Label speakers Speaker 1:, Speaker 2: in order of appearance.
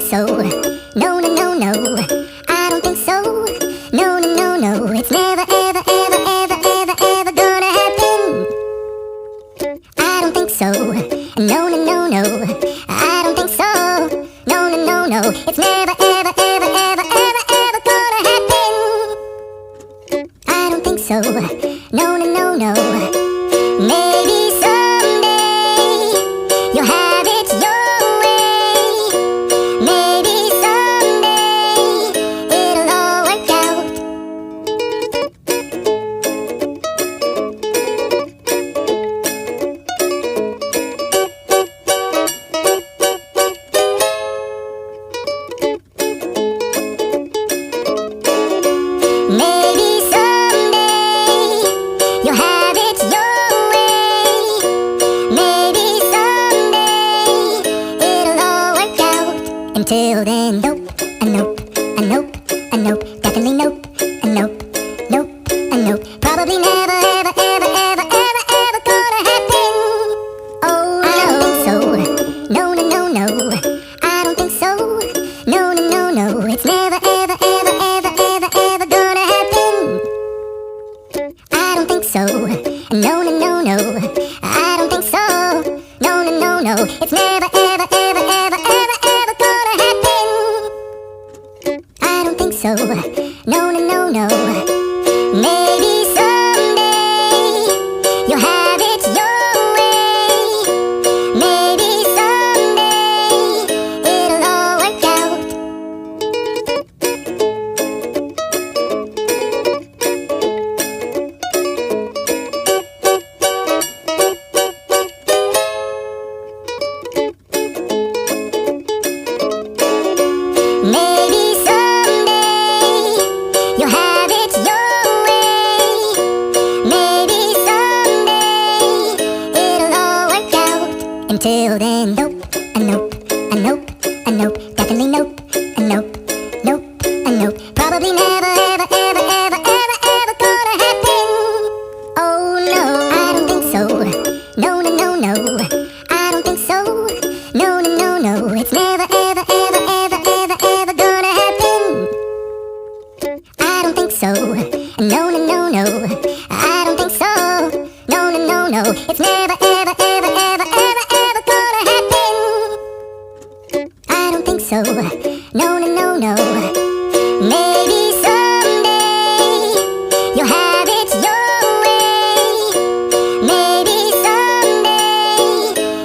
Speaker 1: so. No, no, no, no, I don't think so. No, no, no, no, it's never, ever, ever, ever, ever, ever gonna happen. I don't think so. No, no, no, no, I don't think so. No, no, no, no, it's never, ever, ever, ever, ever, ever gonna happen. I don't think so. No, no, no, no. Maybe someday you'll have it your way. Maybe someday it'll all work out. Maybe someday you'll have it your way. Maybe someday it'll all work out. Until then, nope, a nope, a nope, a nope, definitely nope, a nope, nope, a nope. Probably never, ever, ever, ever, ever, ever gonna happen. Oh, I don't think so. No, no, no, no, I don't think so. No, no, no, no, it's never, ever, ever, ever, ever, ever gonna happen. I don't think so. No, no, no, no, I don't think so. No, no, no, no, it's never, ever, ever, ever, ever, ever gonna happen. I don't think so. No, no, no, no. Maybe someday you'll have it your way. Maybe someday it'll all work out. Maybe someday you'll have it your way. Maybe someday it'll all work out. Until then, nope, a nope, a nope, a nope, definitely nope.